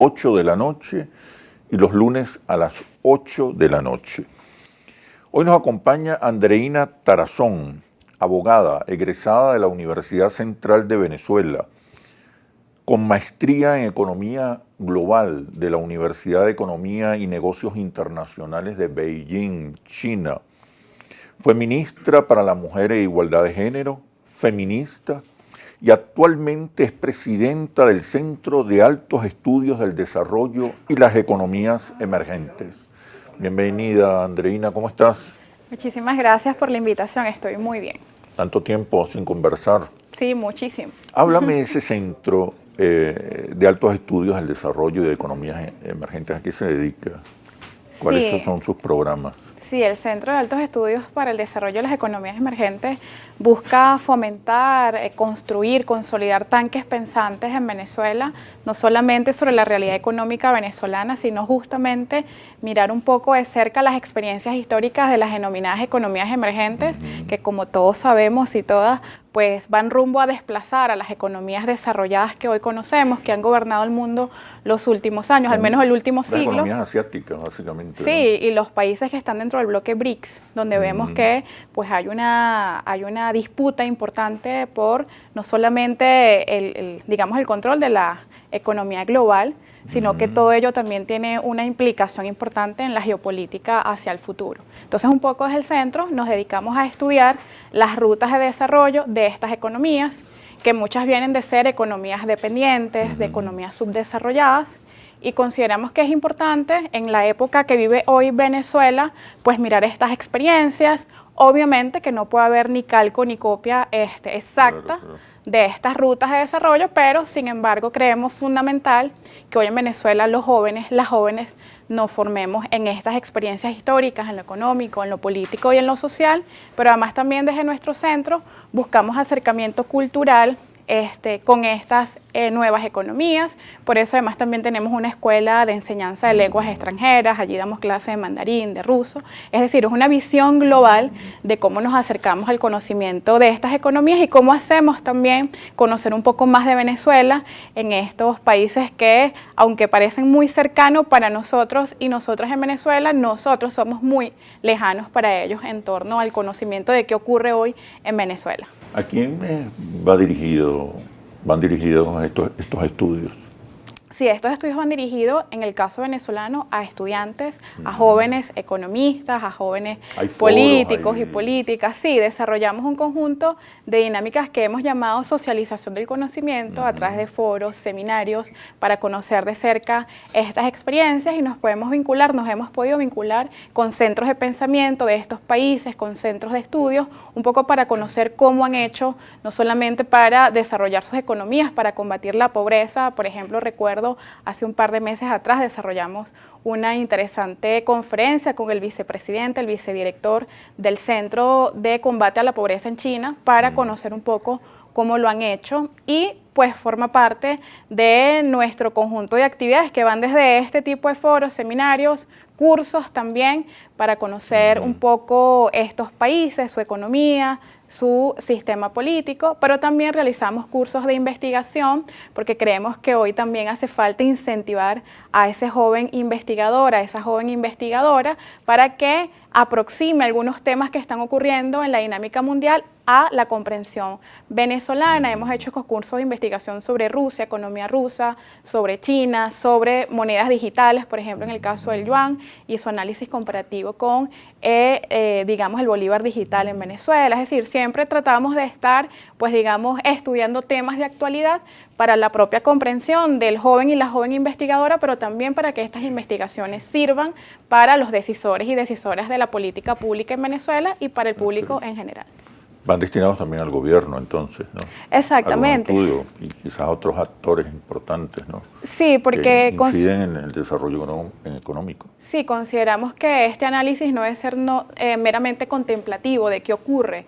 8 de la noche y los lunes a las 8 de la noche. Hoy nos acompaña Andreina Tarazón, abogada egresada de la Universidad Central de Venezuela, con maestría en Economía Global de la Universidad de Economía y Negocios Internacionales de Beijing, China. Fue ministra para la Mujer e Igualdad de Género, feminista, y actualmente es presidenta del Centro de Altos Estudios del Desarrollo y las Economías Emergentes. Bienvenida, Andreina, ¿cómo estás? Muchísimas gracias por la invitación, estoy muy bien. Tanto tiempo sin conversar. Sí, muchísimo. Háblame de ese Centro de Altos Estudios del Desarrollo y de Economías Emergentes. ¿A qué se dedica? ¿Cuáles son sus programas? Sí, el Centro de Altos Estudios para el Desarrollo de las Economías Emergentes busca fomentar, construir, consolidar tanques pensantes en Venezuela, no solamente sobre la realidad económica venezolana, sino justamente mirar un poco de cerca las experiencias históricas de las denominadas economías emergentes, que como todos sabemos y todas, pues van rumbo a desplazar a las economías desarrolladas que hoy conocemos, que han gobernado el mundo los últimos años, al menos el último siglo. Las economías asiáticas, básicamente. Sí, ¿no? Y los países que están dentro del bloque BRICS, donde vemos que pues hay una disputa importante por no solamente digamos el control de la economía global, sino que todo ello también tiene una implicación importante en la geopolítica hacia el futuro. Entonces, un poco desde el centro nos dedicamos a estudiar las rutas de desarrollo de estas economías, que muchas vienen de ser economías dependientes, de economías subdesarrolladas, y consideramos que es importante en la época que vive hoy Venezuela, pues mirar estas experiencias. Obviamente que no puede haber ni calco ni copia exacta de estas rutas de desarrollo, pero sin embargo creemos fundamental que hoy en Venezuela los jóvenes, las jóvenes nos formemos en estas experiencias históricas, en lo económico, en lo político y en lo social, pero además también desde nuestro centro buscamos acercamiento cultural con estas nuevas economías. Por eso además también tenemos una escuela de enseñanza de lenguas extranjeras, allí damos clases de mandarín, de ruso, es decir, es una visión global de cómo nos acercamos al conocimiento de estas economías y cómo hacemos también conocer un poco más de Venezuela en estos países que, aunque parecen muy cercanos para nosotros y nosotras en Venezuela, nosotros somos muy lejanos para ellos en torno al conocimiento de qué ocurre hoy en Venezuela. ¿A quién van dirigidos estos estudios? Sí, estos estudios van dirigidos, en el caso venezolano, a estudiantes, a jóvenes economistas, a jóvenes políticos y políticas. Sí, desarrollamos un conjunto de dinámicas que hemos llamado socialización del conocimiento a través de foros, seminarios, para conocer de cerca estas experiencias y nos hemos podido vincular con centros de pensamiento de estos países, con centros de estudios, un poco para conocer cómo han hecho, no solamente para desarrollar sus economías, para combatir la pobreza. Por ejemplo, recuerdo hace un par de meses atrás desarrollamos una interesante conferencia con el vicepresidente, el vicedirector del Centro de Combate a la Pobreza en China, para conocer un poco cómo lo han hecho y pues forma parte de nuestro conjunto de actividades que van desde este tipo de foros, seminarios, cursos también para conocer un poco estos países, su economía, su sistema político, pero también realizamos cursos de investigación porque creemos que hoy también hace falta incentivar a ese joven investigador, a esa joven investigadora, para que aproxime algunos temas que están ocurriendo en la dinámica mundial a la comprensión venezolana. Hemos hecho cursos de investigación sobre Rusia, economía rusa, sobre China, sobre monedas digitales, por ejemplo, en el caso del yuan, y su análisis comparativo con, digamos, el bolívar digital en Venezuela. Es decir, siempre tratamos de estar, pues, digamos, estudiando temas de actualidad para la propia comprensión del joven y la joven investigadora, pero también para que estas investigaciones sirvan para los decisores y decisoras de la política pública en Venezuela y para el público en general. Van destinados también al gobierno, entonces, ¿no? Exactamente. Y quizás a otros actores importantes, ¿no? Sí, porque inciden en el desarrollo económico. Sí, consideramos que este análisis no debe ser meramente contemplativo de qué ocurre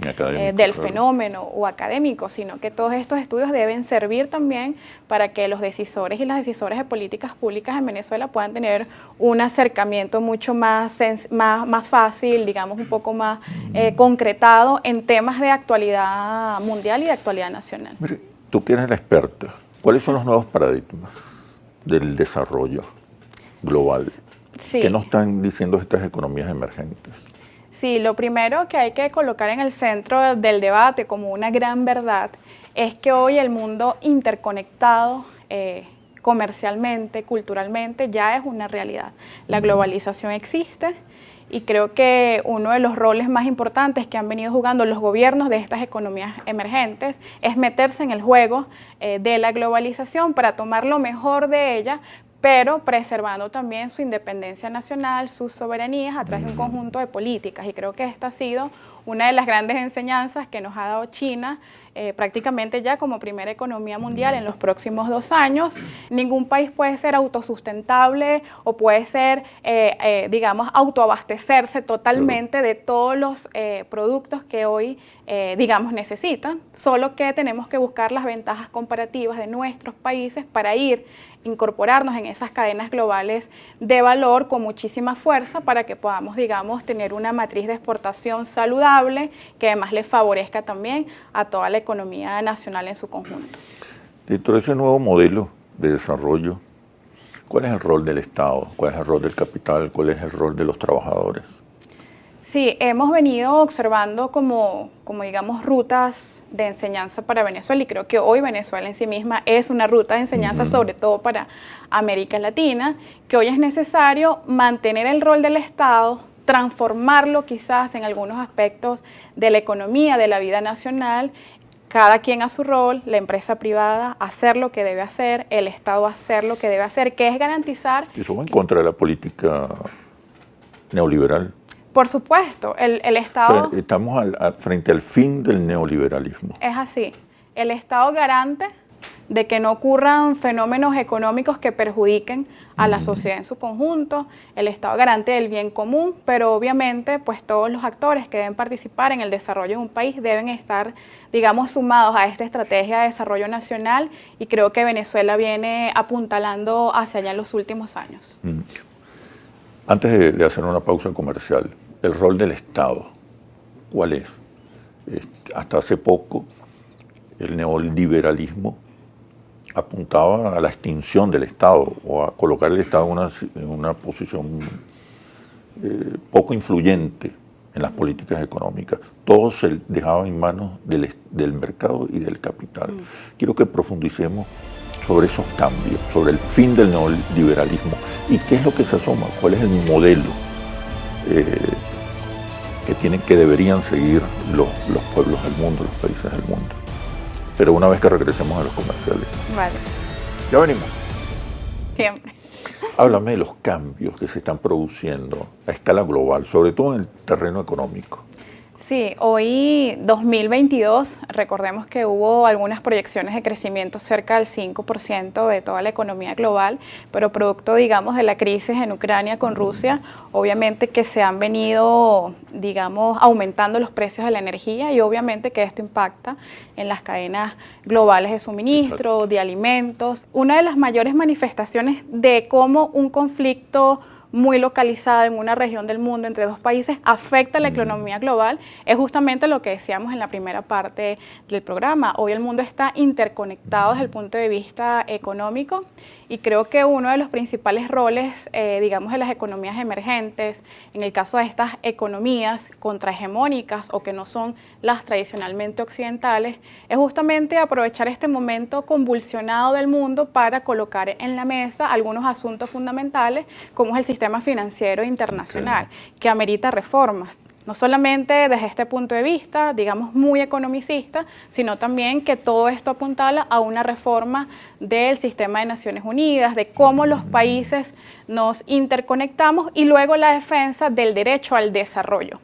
del fenómeno o académico, sino que todos estos estudios deben servir también para que los decisores y las decisoras de políticas públicas en Venezuela puedan tener un acercamiento mucho más fácil, digamos un poco más concretado en temas de actualidad mundial y de actualidad nacional. Mire, tú que eres la experta, ¿cuáles son los nuevos paradigmas del desarrollo global. Sí. ¿Qué nos están diciendo estas economías emergentes? Sí, lo primero que hay que colocar en el centro del debate como una gran verdad es que hoy el mundo interconectado comercialmente, culturalmente, ya es una realidad. La globalización existe y creo que uno de los roles más importantes que han venido jugando los gobiernos de estas economías emergentes es meterse en el juego de la globalización para tomar lo mejor de ella, pero preservando también su independencia nacional, sus soberanías a través de un conjunto de políticas. Y creo que esta ha sido una de las grandes enseñanzas que nos ha dado China, prácticamente ya como primera economía mundial en los próximos 2 años. Ningún país puede ser autosustentable o puede ser, digamos, autoabastecerse totalmente de todos los productos que hoy, digamos, necesitan, solo que tenemos que buscar las ventajas comparativas de nuestros países para incorporarnos en esas cadenas globales de valor con muchísima fuerza para que podamos, digamos, tener una matriz de exportación saludable que además le favorezca también a toda la economía nacional en su conjunto. Dentro de ese nuevo modelo de desarrollo, ¿cuál es el rol del Estado? ¿Cuál es el rol del capital? ¿Cuál es el rol de los trabajadores? Sí, hemos venido observando como digamos, rutas de enseñanza para Venezuela y creo que hoy Venezuela en sí misma es una ruta de enseñanza sobre todo para América Latina, que hoy es necesario mantener el rol del Estado, transformarlo quizás en algunos aspectos de la economía, de la vida nacional, cada quien a su rol, la empresa privada hacer lo que debe hacer, el Estado hacer lo que debe hacer, que es garantizar... Eso va en contra de la política neoliberal. Por supuesto, el Estado... O sea, estamos frente al fin del neoliberalismo. Es así. El Estado garante de que no ocurran fenómenos económicos que perjudiquen a la sociedad en su conjunto. El Estado garante del bien común, pero obviamente pues todos los actores que deben participar en el desarrollo de un país deben estar, digamos, sumados a esta estrategia de desarrollo nacional y creo que Venezuela viene apuntalando hacia allá en los últimos años. Antes de hacer una pausa comercial, el rol del Estado, ¿cuál es? Hasta hace poco el neoliberalismo apuntaba a la extinción del Estado o a colocar el Estado en una posición poco influyente en las políticas económicas. Todo se dejaba en manos del mercado y del capital. Quiero que profundicemos sobre esos cambios, sobre el fin del neoliberalismo y qué es lo que se asoma, cuál es el modelo que deberían seguir los pueblos del mundo, los países del mundo. Pero una vez que regresemos a los comerciales. Vale. Ya venimos. Siempre. Háblame de los cambios que se están produciendo a escala global, sobre todo en el terreno económico. Sí, hoy 2022, recordemos que hubo algunas proyecciones de crecimiento cerca del 5% de toda la economía global, pero producto, digamos, de la crisis en Ucrania con Rusia, obviamente que se han venido, digamos, aumentando los precios de la energía y obviamente que esto impacta en las cadenas globales de suministro, exacto, de alimentos. Una de las mayores manifestaciones de cómo un conflicto muy localizada en una región del mundo entre dos países afecta la economía global, es justamente lo que decíamos en la primera parte del programa. Hoy el mundo está interconectado desde el punto de vista económico y creo que uno de los principales roles, digamos, de las economías emergentes, en el caso de estas economías contrahegemónicas o que no son las tradicionalmente occidentales, es justamente aprovechar este momento convulsionado del mundo para colocar en la mesa algunos asuntos fundamentales, como es el sistema financiero internacional, que amerita reformas. No solamente desde este punto de vista, digamos, muy economicista, sino también que todo esto apuntala a una reforma del sistema de Naciones Unidas, de cómo los países nos interconectamos y luego la defensa del derecho al desarrollo.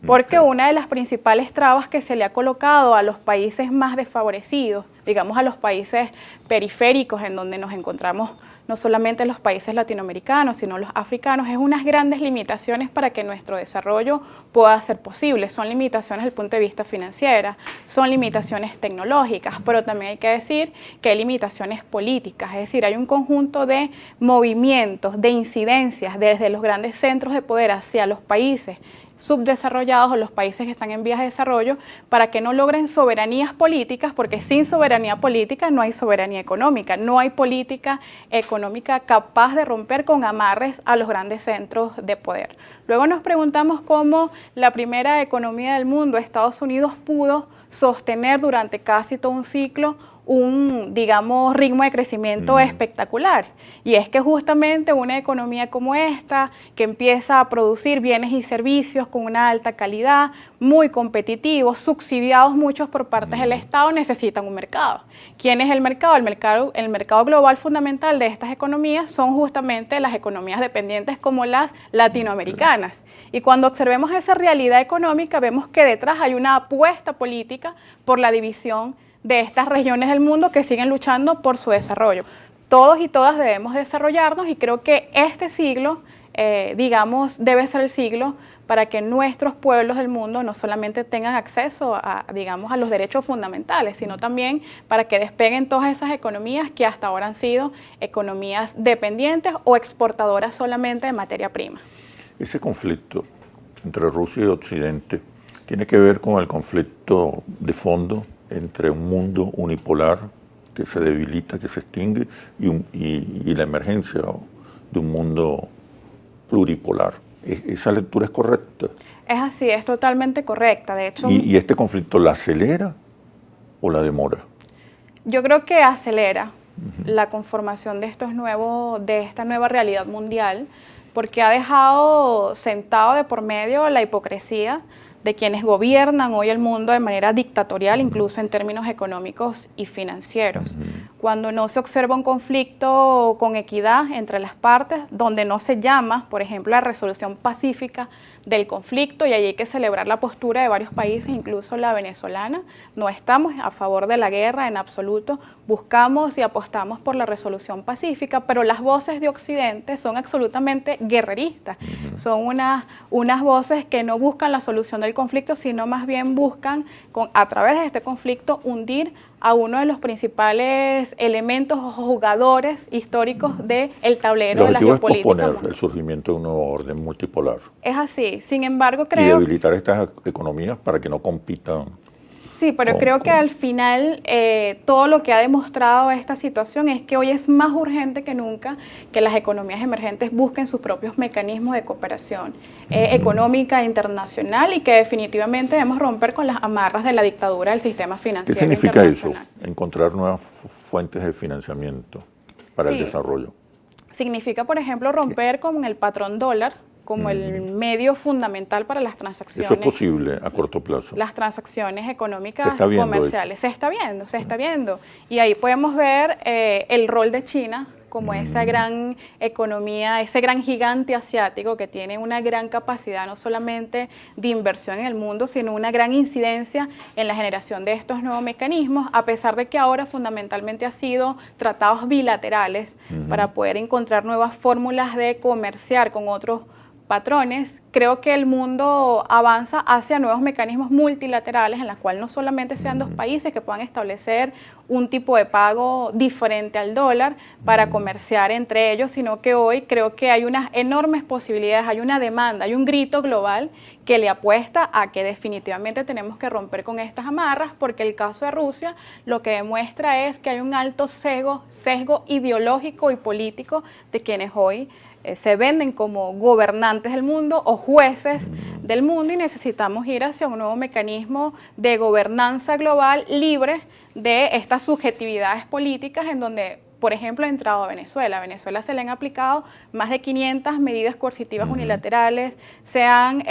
Porque una de las principales trabas que se le ha colocado a los países más desfavorecidos, digamos a los países periféricos en donde nos encontramos no solamente los países latinoamericanos, sino los africanos, es unas grandes limitaciones para que nuestro desarrollo pueda ser posible. Son limitaciones desde el punto de vista financiero, son limitaciones tecnológicas, pero también hay que decir que hay limitaciones políticas, es decir, hay un conjunto de movimientos, de incidencias desde los grandes centros de poder hacia los países subdesarrollados o los países que están en vías de desarrollo para que no logren soberanías políticas, porque sin soberanía política no hay soberanía económica, no hay política económica capaz de romper con amarres a los grandes centros de poder. Luego nos preguntamos cómo la primera economía del mundo, Estados Unidos, pudo sostener durante casi todo un ciclo un, digamos, ritmo de crecimiento espectacular. Y es que justamente una economía como esta, que empieza a producir bienes y servicios con una alta calidad, muy competitivos, subsidiados muchos por partes del Estado, necesitan un mercado. ¿Quién es el mercado? El mercado global fundamental de estas economías son justamente las economías dependientes como las latinoamericanas. Y cuando observemos esa realidad económica, vemos que detrás hay una apuesta política por la división de estas regiones del mundo que siguen luchando por su desarrollo. Todos y todas debemos desarrollarnos y creo que este siglo, digamos, debe ser el siglo para que nuestros pueblos del mundo no solamente tengan acceso a, digamos, a los derechos fundamentales, sino también para que despeguen todas esas economías que hasta ahora han sido economías dependientes o exportadoras solamente de materia prima. Ese conflicto entre Rusia y Occidente tiene que ver con el conflicto de fondo entre un mundo unipolar que se debilita, que se extingue, y la emergencia de un mundo pluripolar. ¿Esa lectura es correcta? Es así, es totalmente correcta. De hecho, ¿Y este conflicto la acelera o la demora? Yo creo que acelera la conformación de esta nueva realidad mundial, porque ha dejado sentado de por medio la hipocresía de quienes gobiernan hoy el mundo de manera dictatorial, incluso en términos económicos y financieros. Cuando no se observa un conflicto con equidad entre las partes, donde no se llama, por ejemplo, la resolución pacífica del conflicto, y allí hay que celebrar la postura de varios países, incluso la venezolana. No estamos a favor de la guerra en absoluto, buscamos y apostamos por la resolución pacífica, pero las voces de Occidente son absolutamente guerreristas. Son unas voces que no buscan la solución del conflicto, sino más bien buscan, a través de este conflicto, hundir a uno de los principales elementos o jugadores históricos del tablero de la geopolítica. El objetivo es posponer el surgimiento de un nuevo orden multipolar. Es así. Sin embargo, creo... Y debilitar estas economías para que no compitan. Sí, pero creo que al final todo lo que ha demostrado esta situación es que hoy es más urgente que nunca que las economías emergentes busquen sus propios mecanismos de cooperación económica internacional, y que definitivamente debemos romper con las amarras de la dictadura del sistema financiero internacional. ¿Qué significa eso? Encontrar nuevas fuentes de financiamiento para el desarrollo. Significa, por ejemplo, romper con el patrón dólar como el medio fundamental para las transacciones. ¿Eso es posible a corto plazo? Las transacciones económicas comerciales. Se está viendo. Y ahí podemos ver el rol de China como esa gran economía, ese gran gigante asiático que tiene una gran capacidad no solamente de inversión en el mundo, sino una gran incidencia en la generación de estos nuevos mecanismos, a pesar de que ahora fundamentalmente ha sido tratados bilaterales para poder encontrar nuevas fórmulas de comerciar con otros patrones. Creo que el mundo avanza hacia nuevos mecanismos multilaterales en los cuales no solamente sean dos países que puedan establecer un tipo de pago diferente al dólar para comerciar entre ellos, sino que hoy creo que hay unas enormes posibilidades, hay una demanda, hay un grito global que le apuesta a que definitivamente tenemos que romper con estas amarras, porque el caso de Rusia lo que demuestra es que hay un alto sesgo ideológico y político de quienes hoy se venden como gobernantes del mundo o jueces del mundo, y necesitamos ir hacia un nuevo mecanismo de gobernanza global libre de estas subjetividades políticas, en donde, por ejemplo, ha entrado a Venezuela. A Venezuela se le han aplicado más de 500 medidas coercitivas unilaterales, se han,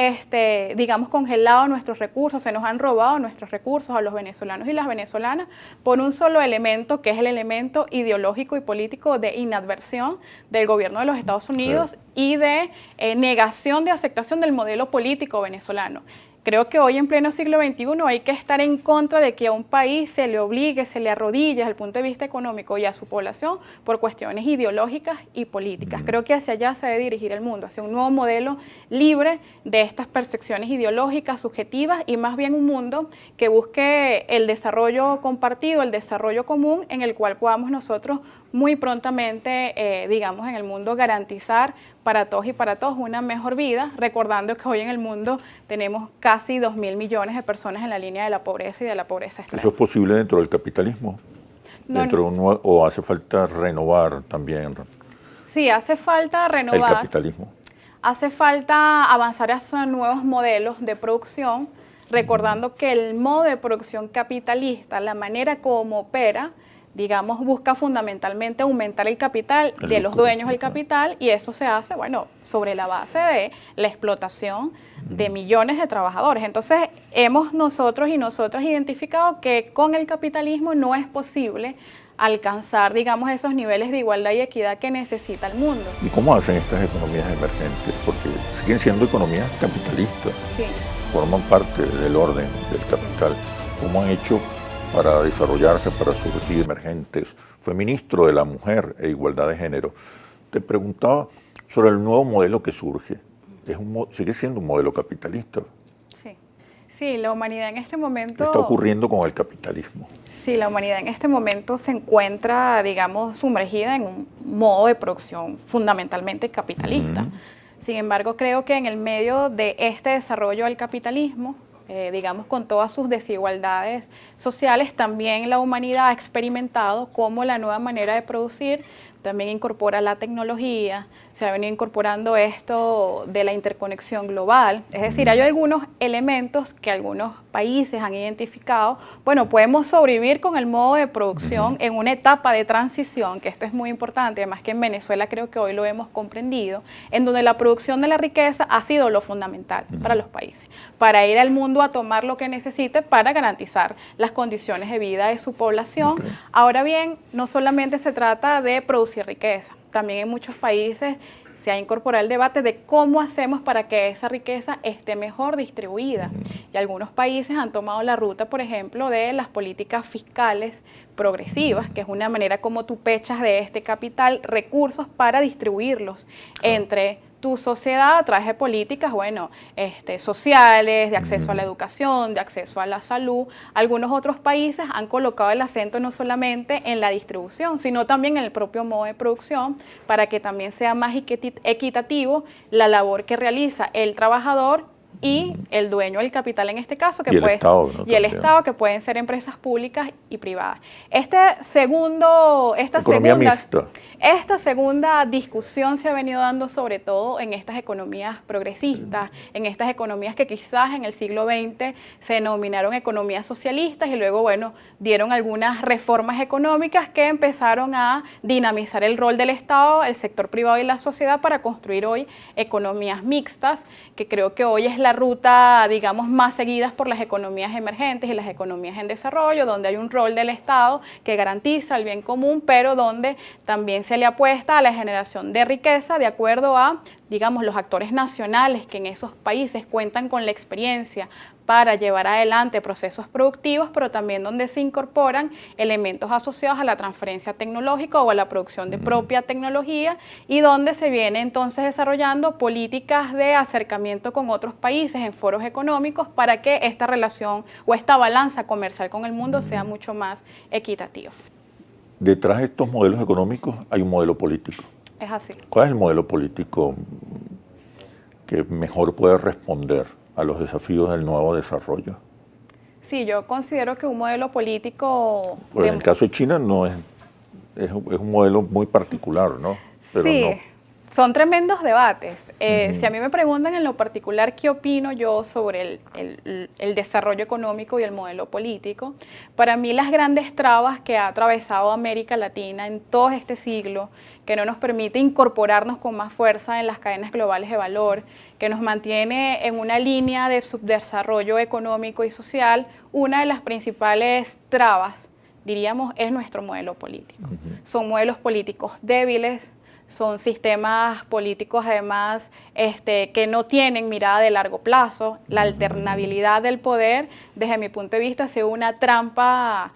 digamos, congelado nuestros recursos, se nos han robado nuestros recursos a los venezolanos y las venezolanas por un solo elemento, que es el elemento ideológico y político de inadversión del gobierno de los Estados Unidos y de negación de aceptación del modelo político venezolano. Creo que hoy en pleno siglo XXI hay que estar en contra de que a un país se le obligue, se le arrodille desde el punto de vista económico y a su población por cuestiones ideológicas y políticas. Creo que hacia allá se debe dirigir el mundo, hacia un nuevo modelo libre de estas percepciones ideológicas, subjetivas, y más bien un mundo que busque el desarrollo compartido, el desarrollo común, en el cual podamos nosotros muy prontamente, digamos, en el mundo garantizar para todos y para todos una mejor vida, recordando que hoy en el mundo tenemos casi 2.000 millones de personas en la línea de la pobreza y de la pobreza extrema. ¿Eso es posible dentro del capitalismo? No, ¿O hace falta renovar también? Sí, hace falta renovar. El capitalismo. Hace falta avanzar hacia nuevos modelos de producción, recordando que el modo de producción capitalista, la manera como opera, digamos, busca fundamentalmente aumentar el capital de los dueños del capital, y eso se hace, bueno, sobre la base de la explotación de millones de trabajadores. Entonces, hemos nosotros y nosotras identificado que con el capitalismo no es posible alcanzar, digamos, esos niveles de igualdad y equidad que necesita el mundo. ¿Y cómo hacen estas economías emergentes? Porque siguen siendo economías capitalistas, sí, forman parte del orden del capital. ¿Cómo han hecho para desarrollarse, para surgir emergentes? Fue ministro de la Mujer e Igualdad de Género. Te preguntaba sobre el nuevo modelo que surge. Sigue siendo un modelo capitalista. Sí, la humanidad en este momento... ¿Qué está ocurriendo con el capitalismo? Sí, la humanidad en este momento se encuentra, digamos, sumergida en un modo de producción fundamentalmente capitalista. Sin embargo, creo que en el medio de este desarrollo del capitalismo, digamos, con todas sus desigualdades sociales, también la humanidad ha experimentado cómo la nueva manera de producir también incorpora la tecnología, se ha venido incorporando esto de la interconexión global. Es decir, hay algunos elementos que algunos países han identificado. Bueno, podemos sobrevivir con el modo de producción en una etapa de transición, que esto es muy importante, además que en Venezuela creo que hoy lo hemos comprendido, en donde la producción de la riqueza ha sido lo fundamental para los países, para ir al mundo a tomar lo que necesite para garantizar las condiciones de vida de su población. Ahora bien, no solamente se trata de producir riqueza, también en muchos países se ha incorporado el debate de cómo hacemos para que esa riqueza esté mejor distribuida. Y algunos países han tomado la ruta, por ejemplo, de las políticas fiscales progresivas, que es una manera como tú pechas de este capital recursos para distribuirlos entre tu sociedad a través de políticas, bueno, sociales, de acceso a la educación, de acceso a la salud. Algunos otros países han colocado el acento no solamente en la distribución, sino también en el propio modo de producción, para que también sea más equitativo la labor que realiza el trabajador y el dueño del capital en este caso, que y el Estado, ¿no? Y el Estado, que pueden ser empresas públicas y privadas. Esta segunda discusión se ha venido dando sobre todo en estas economías progresistas, en estas economías que quizás en el siglo XX se denominaron economías socialistas y luego, bueno, dieron algunas reformas económicas que empezaron a dinamizar el rol del Estado, el sector privado y la sociedad para construir hoy economías mixtas, que creo que hoy es la ruta, digamos, más seguidas por las economías emergentes y las economías en desarrollo, donde hay un rol del Estado que garantiza el bien común, pero donde también se le apuesta a la generación de riqueza de acuerdo a, digamos, los actores nacionales que en esos países cuentan con la experiencia para llevar adelante procesos productivos, pero también donde se incorporan elementos asociados a la transferencia tecnológica o a la producción de propia tecnología, y donde se viene entonces desarrollando políticas de acercamiento con otros países en foros económicos para que esta relación o esta balanza comercial con el mundo sea mucho más equitativa. Detrás de estos modelos económicos hay un modelo político. Es así. ¿Cuál es el modelo político que mejor puede responder a los desafíos del nuevo desarrollo? Sí, yo considero que un modelo político... Pues en el caso de China no es un modelo muy particular, ¿no? Pero sí, no. Son tremendos debates. Si a mí me preguntan en lo particular qué opino yo sobre el desarrollo económico y el modelo político, para mí las grandes trabas que ha atravesado América Latina en todo este siglo, que no nos permite incorporarnos con más fuerza en las cadenas globales de valor, que nos mantiene en una línea de subdesarrollo económico y social, una de las principales trabas, diríamos, es nuestro modelo político. Son modelos políticos débiles, son sistemas políticos además que no tienen mirada de largo plazo. La alternabilidad del poder, desde mi punto de vista, ha sido una trampa,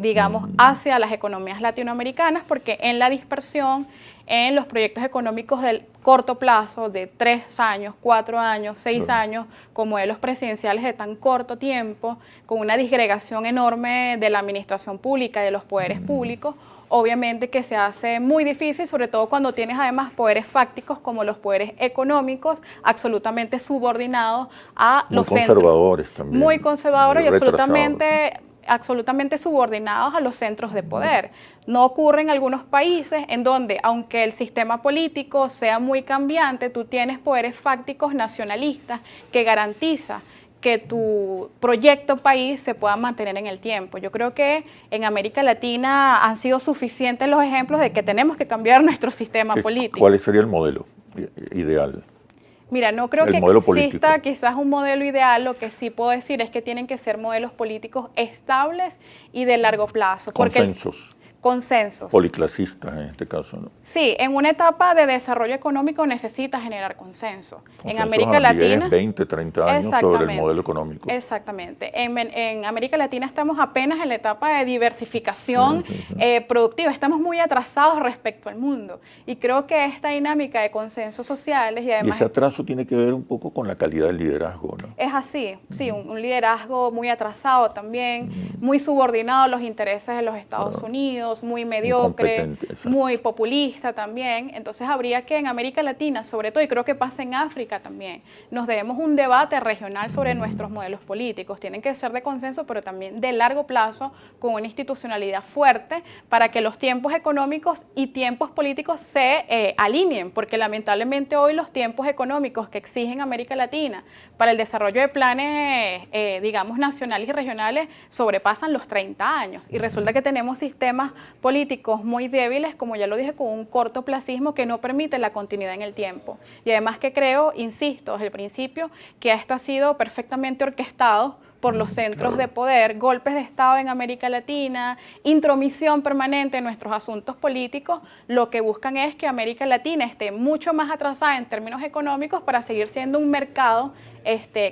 digamos, hacia las economías latinoamericanas, porque en la dispersión, en los proyectos económicos del corto plazo, de 3 años, 4 años, 6 años, con modelos presidenciales de tan corto tiempo, con una disgregación enorme de la administración pública y de los poderes públicos, obviamente que se hace muy difícil, sobre todo cuando tienes además poderes fácticos como los poderes económicos, absolutamente subordinados a los centros. Muy conservadores también. Muy conservadores y absolutamente subordinados a los centros de poder. No ocurre en algunos países en donde, aunque el sistema político sea muy cambiante, tú tienes poderes fácticos nacionalistas que garantiza que tu proyecto país se pueda mantener en el tiempo. Yo creo que en América Latina han sido suficientes los ejemplos de que tenemos que cambiar nuestro sistema político. ¿Cuál sería el modelo ideal? Mira, no creo que exista quizás un modelo ideal. Lo que sí puedo decir es que tienen que ser modelos políticos estables y de largo plazo. Consensos. Consensos. Policlasistas en este caso, ¿no? Sí, en una etapa de desarrollo económico necesita generar consenso. En América Latina... 10, 20, 30 años sobre el modelo económico. Exactamente. En América Latina estamos apenas en la etapa de diversificación productiva. Estamos muy atrasados respecto al mundo. Y creo que esta dinámica de consensos sociales y además... Y ese atraso tiene que ver un poco con la calidad del liderazgo, ¿no? Es así, sí, un liderazgo muy atrasado también, muy subordinado a los intereses de los Estados Unidos, muy mediocre, muy populista también. Entonces habría que en América Latina, sobre todo, y creo que pasa en África también, nos debemos un debate regional sobre nuestros modelos políticos. Tienen que ser de consenso, pero también de largo plazo, con una institucionalidad fuerte, para que los tiempos económicos y tiempos políticos se alineen, porque lamentablemente hoy los tiempos económicos que exigen América Latina para el desarrollo de planes, digamos, nacionales y regionales, sobrepasan los 30 años. Y resulta que tenemos sistemas políticos muy débiles, como ya lo dije, con un cortoplacismo que no permite la continuidad en el tiempo. Y además que creo, insisto, desde el principio, que esto ha sido perfectamente orquestado por los centros de poder, golpes de Estado en América Latina, intromisión permanente en nuestros asuntos políticos. Lo que buscan es que América Latina esté mucho más atrasada en términos económicos para seguir siendo un mercado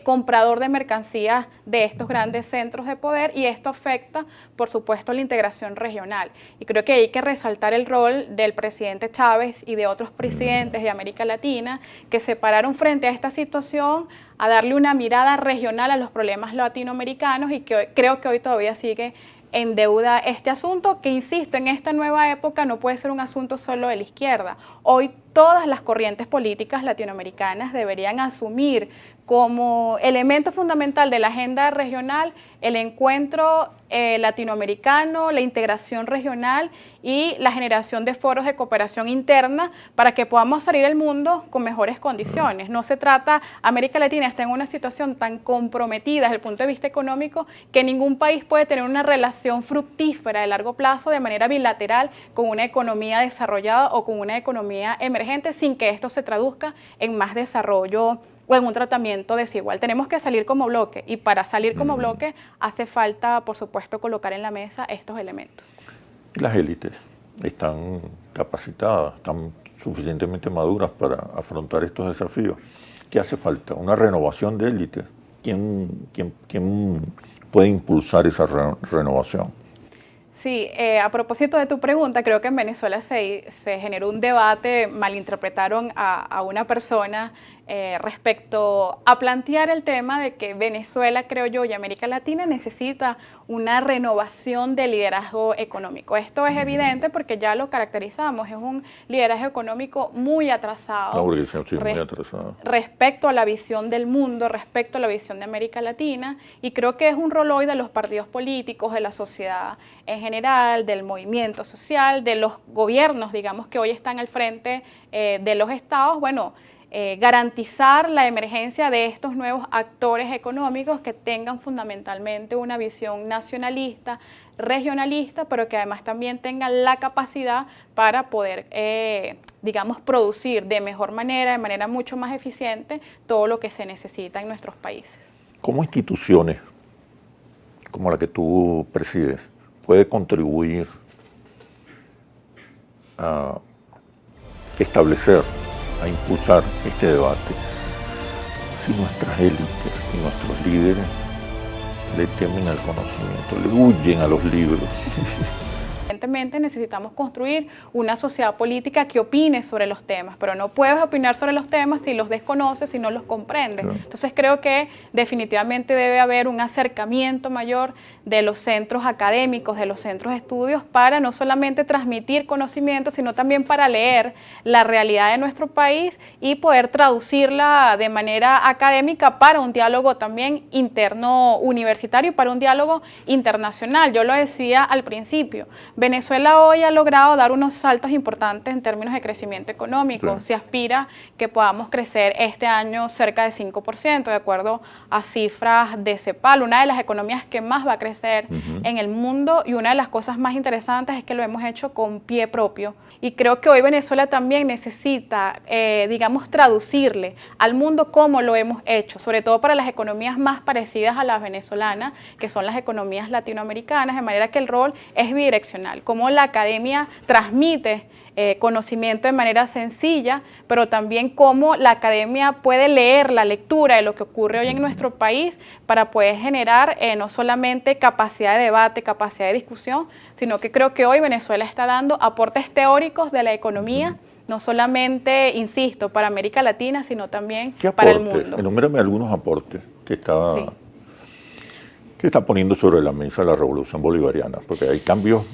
comprador de mercancías de estos grandes centros de poder, y esto afecta, por supuesto, la integración regional. Y creo que hay que resaltar el rol del presidente Chávez y de otros presidentes de América Latina que se pararon frente a esta situación a darle una mirada regional a los problemas latinoamericanos, y que creo que hoy todavía sigue en deuda este asunto, que insisto, en esta nueva época no puede ser un asunto solo de la izquierda. Hoy todas las corrientes políticas latinoamericanas deberían asumir como elemento fundamental de la agenda regional el encuentro latinoamericano, la integración regional y la generación de foros de cooperación interna para que podamos salir al mundo con mejores condiciones. No se trata, América Latina está en una situación tan comprometida desde el punto de vista económico que ningún país puede tener una relación fructífera de largo plazo de manera bilateral con una economía desarrollada o con una economía emergente sin que esto se traduzca en más desarrollo o en un tratamiento desigual. Tenemos que salir como bloque, y para salir como bloque hace falta, por supuesto, colocar en la mesa estos elementos. Las élites están capacitadas, están suficientemente maduras para afrontar estos desafíos. ¿Qué hace falta? Una renovación de élites. ¿Quién puede impulsar esa renovación? Sí, a propósito de tu pregunta, creo que en Venezuela se generó un debate, malinterpretaron a una persona respecto a plantear el tema de que Venezuela, creo yo, y América Latina necesita una renovación del liderazgo económico. Esto es evidente porque ya lo caracterizamos, es un liderazgo económico muy atrasado, muy atrasado respecto a la visión del mundo, respecto a la visión de América Latina, y creo que es un rol hoy de los partidos políticos, de la sociedad en general, del movimiento social, de los gobiernos, digamos, que hoy están al frente de los estados, bueno, garantizar la emergencia de estos nuevos actores económicos que tengan fundamentalmente una visión nacionalista, regionalista, pero que además también tengan la capacidad para poder, digamos, producir de mejor manera, de manera mucho más eficiente, todo lo que se necesita en nuestros países. ¿Cómo instituciones como la que tú presides puede contribuir a establecer, a impulsar este debate, si nuestras élites y nuestros líderes le temen al conocimiento, le huyen a los libros? evidentemente necesitamos construir una sociedad política que opine sobre los temas, pero no puedes opinar sobre los temas si los desconoces, si no los comprendes. Claro. Entonces creo que definitivamente debe haber un acercamiento mayor de los centros académicos, de los centros de estudios, para no solamente transmitir conocimiento, sino también para leer la realidad de nuestro país y poder traducirla de manera académica para un diálogo también interno universitario y para un diálogo internacional. Yo lo decía al principio, Venezuela hoy ha logrado dar unos saltos importantes en términos de crecimiento económico. Sí. Se aspira que podamos crecer este año cerca de 5%, de acuerdo a cifras de CEPAL, una de las economías que más va a crecer en el mundo, y una de las cosas más interesantes es que lo hemos hecho con pie propio. Y creo que hoy Venezuela también necesita, digamos, traducirle al mundo cómo lo hemos hecho, sobre todo para las economías más parecidas a las venezolanas, que son las economías latinoamericanas, de manera que el rol es bidireccional, cómo la academia transmite conocimiento de manera sencilla, pero también cómo la academia puede leer la lectura de lo que ocurre hoy en nuestro país para poder generar no solamente capacidad de debate, capacidad de discusión, sino que creo que hoy Venezuela está dando aportes teóricos de la economía, no solamente, insisto, para América Latina, sino también para el mundo. Enumérame algunos aportes que está poniendo sobre la mesa la Revolución Bolivariana, porque hay cambios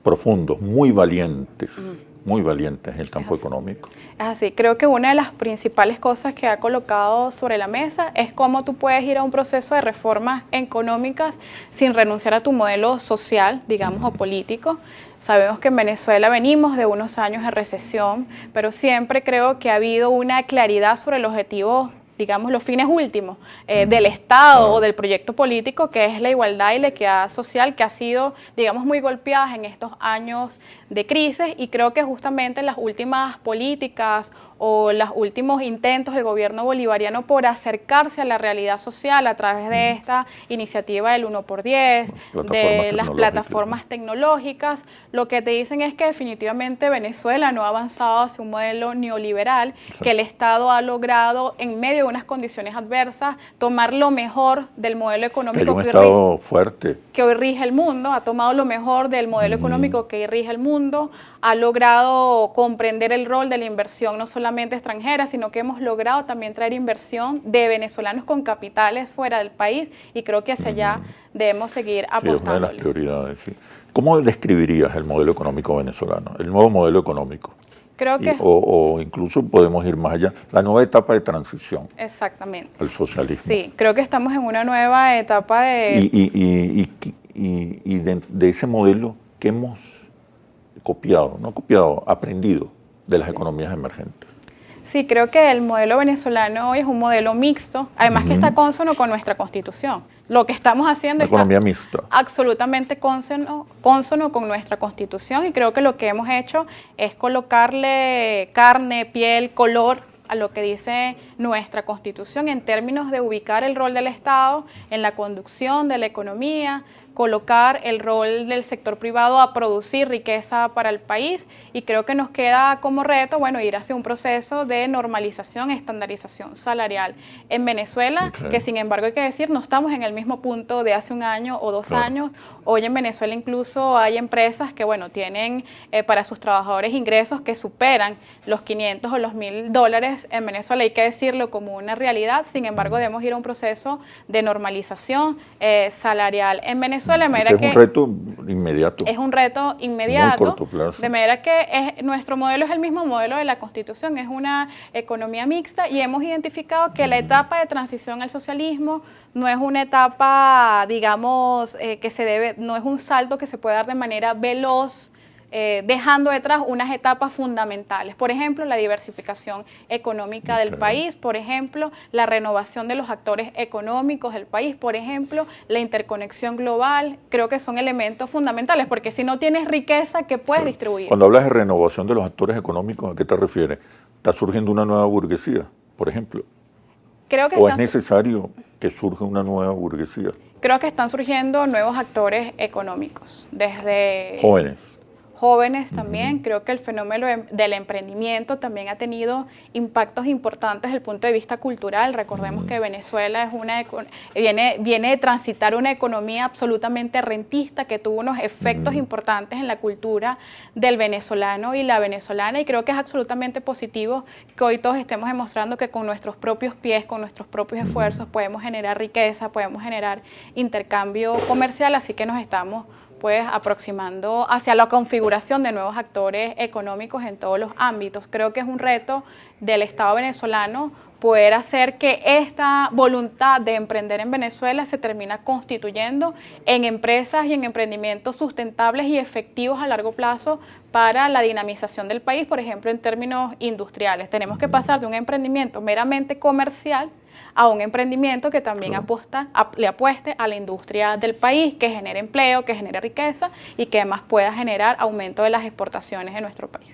profundos, muy valientes en el campo económico. Es así, creo que una de las principales cosas que ha colocado sobre la mesa es cómo tú puedes ir a un proceso de reformas económicas sin renunciar a tu modelo social, digamos, o político. Sabemos que en Venezuela venimos de unos años de recesión, pero siempre creo que ha habido una claridad sobre el objetivo, digamos, los fines últimos del Estado o del proyecto político, que es la igualdad y la equidad social, que ha sido, digamos, muy golpeadas en estos años de crisis, y creo que justamente las últimas políticas o los últimos intentos del gobierno bolivariano por acercarse a la realidad social a través de esta iniciativa del 1x10, de las plataformas tecnológicas, lo que te dicen es que definitivamente Venezuela no ha avanzado hacia un modelo neoliberal, que el Estado ha logrado, en medio de unas condiciones adversas, tomar lo mejor del modelo económico que hoy rige el mundo, ha tomado lo mejor del modelo económico que hoy rige el mundo, ha logrado comprender el rol de la inversión no solamente extranjera, sino que hemos logrado también traer inversión de venezolanos con capitales fuera del país, y creo que hacia allá debemos seguir apostando. Sí, es una de las prioridades. Sí. ¿Cómo describirías el modelo económico venezolano, el nuevo modelo económico? Creo que o incluso podemos ir más allá, la nueva etapa de transición. Exactamente. Al socialismo. Sí, creo que estamos en una nueva etapa de... de ese modelo que hemos aprendido de las economías emergentes. Sí, creo que el modelo venezolano hoy es un modelo mixto, además que está cónsono con nuestra Constitución. Lo que estamos haciendo es economía mixta, absolutamente cónsono con nuestra Constitución, y creo que lo que hemos hecho es colocarle carne, piel, color a lo que dice nuestra Constitución en términos de ubicar el rol del Estado en la conducción de la economía, colocar el rol del sector privado a producir riqueza para el país, y creo que nos queda como reto, bueno, ir hacia un proceso de normalización, estandarización salarial en Venezuela, que sin embargo hay que decir, no estamos en el mismo punto de hace un año o 2 años. Hoy en Venezuela incluso hay empresas que, bueno, tienen para sus trabajadores ingresos que superan los 500 o los $1.000 en Venezuela. Hay que decirlo como una realidad. Sin embargo, debemos ir a un proceso de normalización salarial en Venezuela. Es un reto inmediato. Es un reto inmediato. Muy corto plazo. De manera que nuestro modelo es el mismo modelo de la Constitución. Es una economía mixta, y hemos identificado que la etapa de transición al socialismo no es una etapa, digamos, no es un salto que se puede dar de manera veloz, dejando detrás unas etapas fundamentales. Por ejemplo, la diversificación económica del país, por ejemplo, la renovación de los actores económicos del país, por ejemplo, la interconexión global. Creo que son elementos fundamentales, porque si no tienes riqueza, ¿qué puedes distribuir? Cuando hablas de renovación de los actores económicos, ¿a qué te refieres? ¿Está surgiendo una nueva burguesía, por ejemplo? ¿O es necesario que surja una nueva burguesía? Creo que están surgiendo nuevos actores económicos, desde jóvenes también. Creo que el fenómeno del emprendimiento también ha tenido impactos importantes desde el punto de vista cultural. Recordemos que Venezuela viene de transitar una economía absolutamente rentista que tuvo unos efectos importantes en la cultura del venezolano y la venezolana, y creo que es absolutamente positivo que hoy todos estemos demostrando que con nuestros propios pies, con nuestros propios esfuerzos podemos generar riqueza, podemos generar intercambio comercial, así que nos estamos pues aproximando hacia la configuración de nuevos actores económicos en todos los ámbitos. Creo que es un reto del Estado venezolano poder hacer que esta voluntad de emprender en Venezuela se termina constituyendo en empresas y en emprendimientos sustentables y efectivos a largo plazo para la dinamización del país, por ejemplo, en términos industriales. Tenemos que pasar de un emprendimiento meramente comercial a un emprendimiento que también le apueste a la industria del país, que genere empleo, que genere riqueza y que además pueda generar aumento de las exportaciones en nuestro país.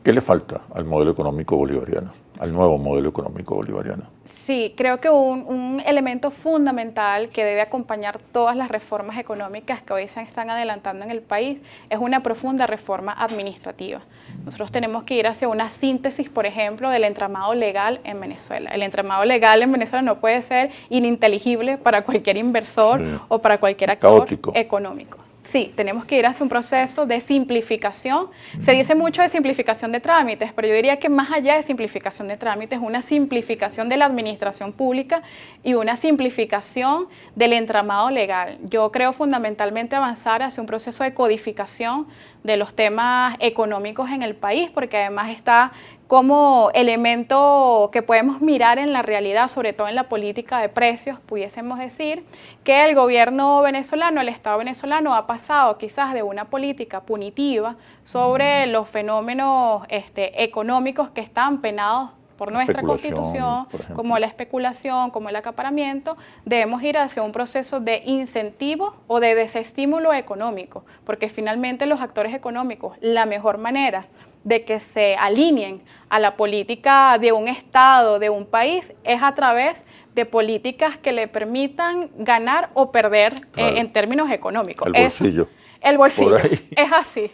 ¿Qué le falta al modelo económico bolivariano, al nuevo modelo económico bolivariano? Sí, creo que un elemento fundamental que debe acompañar todas las reformas económicas que hoy se están adelantando en el país es una profunda reforma administrativa. Nosotros tenemos que ir hacia una síntesis, por ejemplo, del entramado legal en Venezuela. El entramado legal en Venezuela no puede ser ininteligible para cualquier inversor o para cualquier actor económico. Sí, tenemos que ir hacia un proceso de simplificación. Se dice mucho de simplificación de trámites, pero yo diría que más allá de simplificación de trámites, una simplificación de la administración pública y una simplificación del entramado legal. Yo creo fundamentalmente avanzar hacia un proceso de codificación de los temas económicos en el país, porque además está como elemento que podemos mirar en la realidad, sobre todo en la política de precios, pudiésemos decir que el gobierno venezolano, el Estado venezolano ha pasado quizás de una política punitiva sobre los fenómenos económicos que están penados por nuestra Constitución, como la especulación, como el acaparamiento. Debemos ir hacia un proceso de incentivo o de desestímulo económico, porque finalmente los actores económicos, la mejor manera de que se alineen a la política de un Estado, de un país, es a través de políticas que le permitan ganar o perder en términos económicos. El bolsillo. El bolsillo, es así.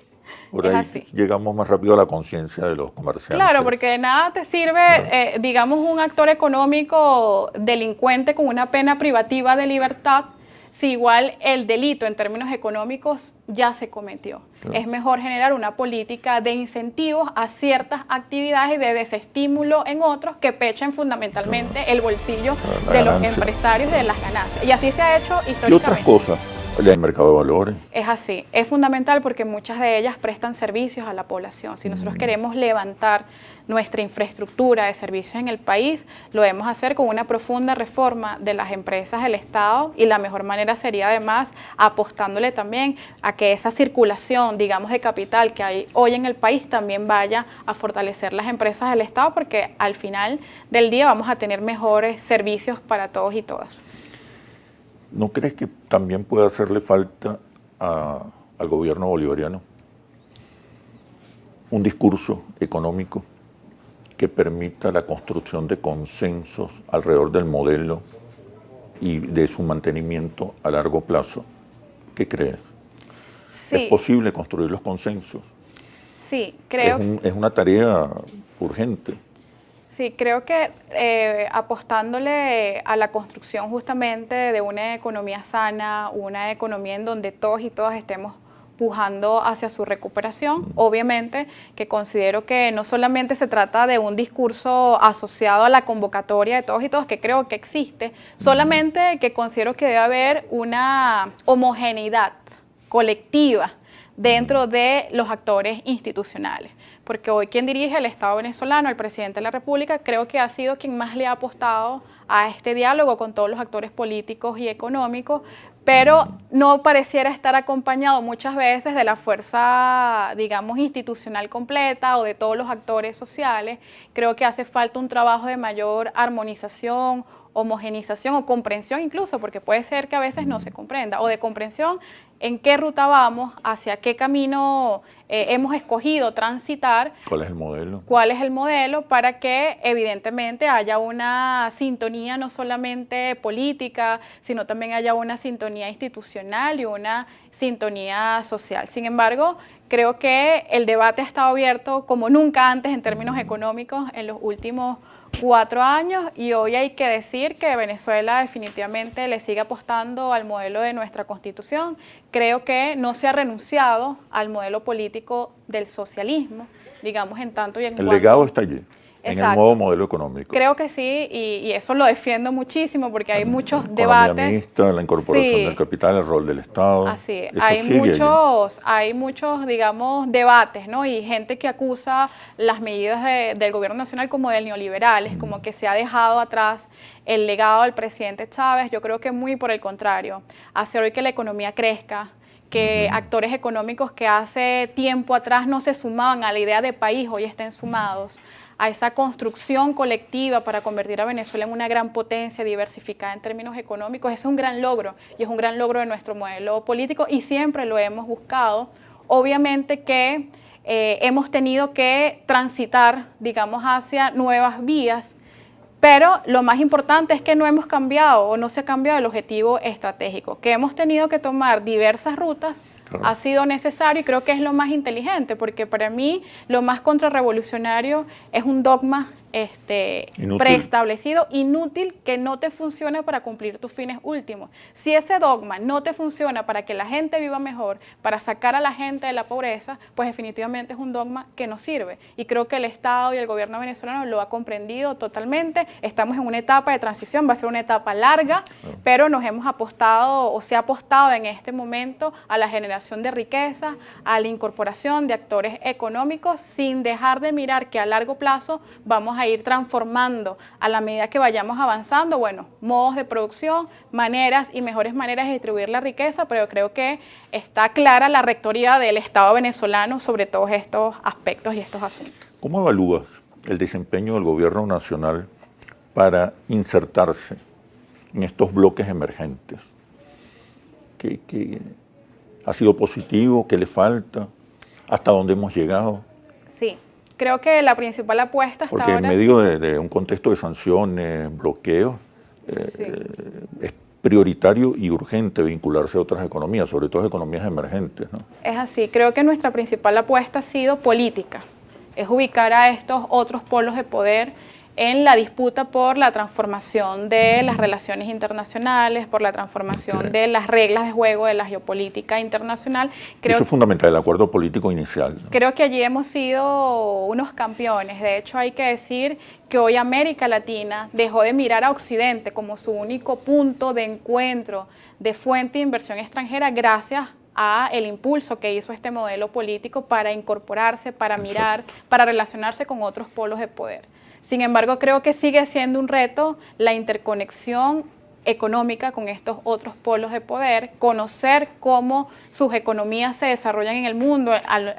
Por ahí llegamos más rápido a la conciencia de los comerciantes. Claro, porque de nada te sirve, digamos, un actor económico delincuente con una pena privativa de libertad si igual el delito en términos económicos ya se cometió. Claro. Es mejor generar una política de incentivos a ciertas actividades y de desestímulo en otros que pechen fundamentalmente el bolsillo de los empresarios de las ganancias. Y así se ha hecho históricamente. Y otras cosas. El mercado de valores. Es así, es fundamental porque muchas de ellas prestan servicios a la población. Si nosotros queremos levantar nuestra infraestructura de servicios en el país, lo debemos hacer con una profunda reforma de las empresas del Estado, y la mejor manera sería además apostándole también a que esa circulación, digamos, de capital que hay hoy en el país también vaya a fortalecer las empresas del Estado, porque al final del día vamos a tener mejores servicios para todos y todas. ¿No crees que también puede hacerle falta al gobierno bolivariano un discurso económico que permita la construcción de consensos alrededor del modelo y de su mantenimiento a largo plazo? ¿Qué crees? Sí. ¿Es posible construir los consensos? Sí, creo. Es una tarea urgente. Sí, creo que apostándole a la construcción justamente de una economía sana, una economía en donde todos y todas estemos pujando hacia su recuperación, obviamente que considero que no solamente se trata de un discurso asociado a la convocatoria de todos y todas, que creo que existe, solamente que considero que debe haber una homogeneidad colectiva dentro de los actores institucionales. Porque hoy quien dirige el Estado venezolano, el presidente de la República, creo que ha sido quien más le ha apostado a este diálogo con todos los actores políticos y económicos, pero no pareciera estar acompañado muchas veces de la fuerza, digamos, institucional completa o de todos los actores sociales. Creo que hace falta un trabajo de mayor armonización, homogenización o comprensión incluso, porque puede ser que a veces no se comprenda, o de comprensión en qué ruta vamos, hacia qué camino hemos escogido transitar. ¿Cuál es el modelo? ¿Cuál es el modelo? Para que evidentemente haya una sintonía no solamente política, sino también haya una sintonía institucional y una sintonía social. Sin embargo, Creo que el debate ha estado abierto como nunca antes en términos económicos en los últimos 4 años y hoy hay que decir que Venezuela definitivamente le sigue apostando al modelo de nuestra Constitución. Creo que no se ha renunciado al modelo político del socialismo, digamos en tanto y en cuanto... El legado está allí. Exacto. En el nuevo modelo económico. Creo que sí, y eso lo defiendo muchísimo porque hay muchos economía debates. Mixta, la incorporación Sí. del capital, el rol del Estado. Así es. Eso Hay muchos, digamos, debates, ¿no? Y gente que acusa las medidas del gobierno nacional como del neoliberales, como que se ha dejado atrás el legado del presidente Chávez. Yo creo que muy por el contrario. Hacer hoy que la economía crezca, que actores económicos que hace tiempo atrás no se sumaban a la idea de país, hoy estén sumados a esa construcción colectiva para convertir a Venezuela en una gran potencia diversificada en términos económicos, es un gran logro y es un gran logro de nuestro modelo político y siempre lo hemos buscado. Obviamente que hemos tenido que transitar, digamos, hacia nuevas vías, pero lo más importante es que no hemos cambiado o no se ha cambiado el objetivo estratégico, que hemos tenido que tomar diversas rutas. Claro. Ha sido necesario y creo que es lo más inteligente, porque para mí lo más contrarrevolucionario es un dogma preestablecido, inútil, que no te funciona para cumplir tus fines últimos. Si ese dogma no te funciona para que la gente viva mejor, para sacar a la gente de la pobreza, pues definitivamente es un dogma que no sirve. Y creo que el Estado y el gobierno venezolano lo ha comprendido totalmente. Estamos en una etapa de transición, va a ser una etapa larga, pero nos hemos apostado o se ha apostado en este momento a la generación de riqueza, a la incorporación de actores económicos, sin dejar de mirar que a largo plazo vamos a ir transformando a la medida que vayamos avanzando, bueno, modos de producción, maneras y mejores maneras de distribuir la riqueza, pero creo que está clara la rectoría del Estado venezolano sobre todos estos aspectos y estos asuntos. ¿Cómo evalúas el desempeño del gobierno nacional para insertarse en estos bloques emergentes? ¿Qué ha sido positivo? ¿Qué le falta? ¿Hasta dónde hemos llegado? Sí. Creo que la principal apuesta hasta ahora... Porque en medio de un contexto de sanciones, bloqueos, es prioritario y urgente vincularse a otras economías, sobre todo economías emergentes, ¿no? Es así. Creo que nuestra principal apuesta ha sido política. Es ubicar a estos otros polos de poder en la disputa por la transformación de las relaciones internacionales, por la transformación de las reglas de juego de la geopolítica internacional. Eso es fundamental, el acuerdo político inicial, ¿no? Creo que allí hemos sido unos campeones. De hecho, hay que decir que hoy América Latina dejó de mirar a Occidente como su único punto de encuentro, de fuente de inversión extranjera, gracias a el impulso que hizo este modelo político para incorporarse, para mirar, para relacionarse con otros polos de poder. Sin embargo, creo que sigue siendo un reto la interconexión económica con estos otros polos de poder, conocer cómo sus economías se desarrollan en el mundo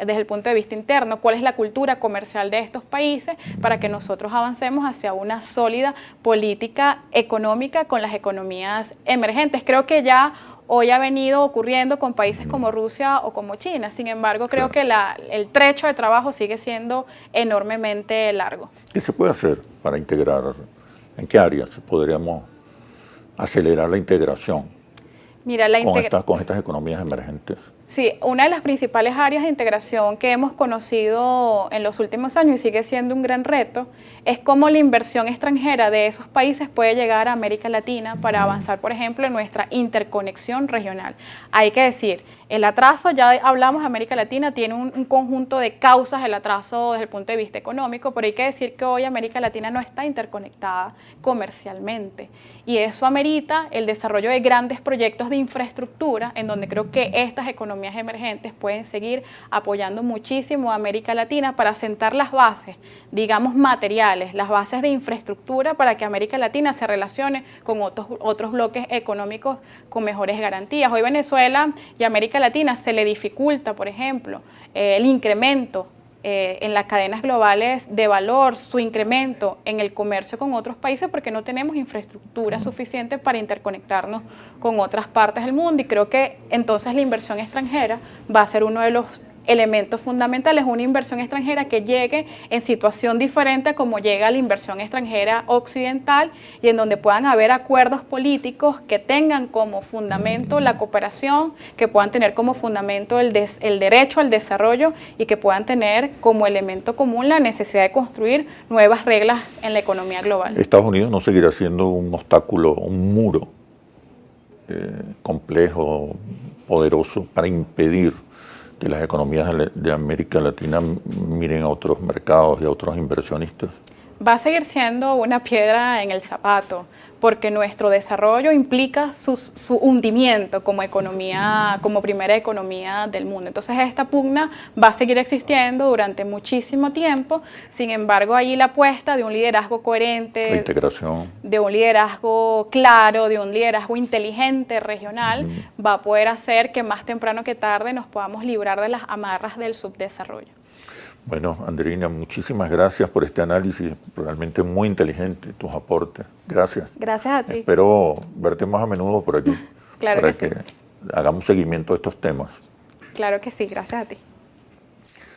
desde el punto de vista interno, cuál es la cultura comercial de estos países para que nosotros avancemos hacia una sólida política económica con las economías emergentes. Creo que ya hoy ha venido ocurriendo con países como Rusia o como China. Sin embargo, creo que el trecho de trabajo sigue siendo enormemente largo. ¿Qué se puede hacer para integrar? ¿En qué áreas podríamos acelerar la integración? Mira, con estas economías emergentes? Sí, una de las principales áreas de integración que hemos conocido en los últimos años y sigue siendo un gran reto es cómo la inversión extranjera de esos países puede llegar a América Latina para avanzar, por ejemplo, en nuestra interconexión regional. Hay que decir, el atraso, ya hablamos, América Latina tiene un conjunto de causas del atraso desde el punto de vista económico, pero hay que decir que hoy América Latina no está interconectada comercialmente y eso amerita el desarrollo de grandes proyectos de infraestructura en donde creo que estas economías emergentes pueden seguir apoyando muchísimo a América Latina para sentar las bases, digamos, materiales, las bases de infraestructura para que América Latina se relacione con otros bloques económicos con mejores garantías. Hoy Venezuela y América Latina se le dificulta, por ejemplo, el incremento en las cadenas globales de valor, su incremento en el comercio con otros países porque no tenemos infraestructura suficiente para interconectarnos con otras partes del mundo y creo que entonces la inversión extranjera va a ser uno de los elementos fundamentales, una inversión extranjera que llegue en situación diferente a como llega la inversión extranjera occidental y en donde puedan haber acuerdos políticos que tengan como fundamento la cooperación, que puedan tener como fundamento el derecho al desarrollo y que puedan tener como elemento común la necesidad de construir nuevas reglas en la economía global. Estados Unidos no seguirá siendo un obstáculo, un muro complejo, poderoso para impedir que las economías de América Latina miren a otros mercados y a otros inversionistas. Va a seguir siendo una piedra en el zapato, porque nuestro desarrollo implica su hundimiento como economía, como primera economía del mundo. Entonces esta pugna va a seguir existiendo durante muchísimo tiempo. Sin embargo, allí la apuesta de un liderazgo coherente, la integración, de un liderazgo claro, de un liderazgo inteligente regional, va a poder hacer que más temprano que tarde nos podamos librar de las amarras del subdesarrollo. Bueno, Andreina, muchísimas gracias por este análisis, realmente muy inteligente, tus aportes. Gracias. Gracias a ti. Espero verte más a menudo por aquí, claro para que sí. hagamos seguimiento de estos temas. Claro que sí, gracias a ti.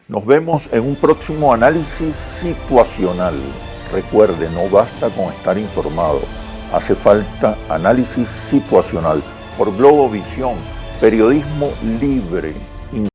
Nos vemos en un próximo análisis situacional. Recuerde, no basta con estar informado, hace falta análisis situacional por Globovisión, periodismo libre.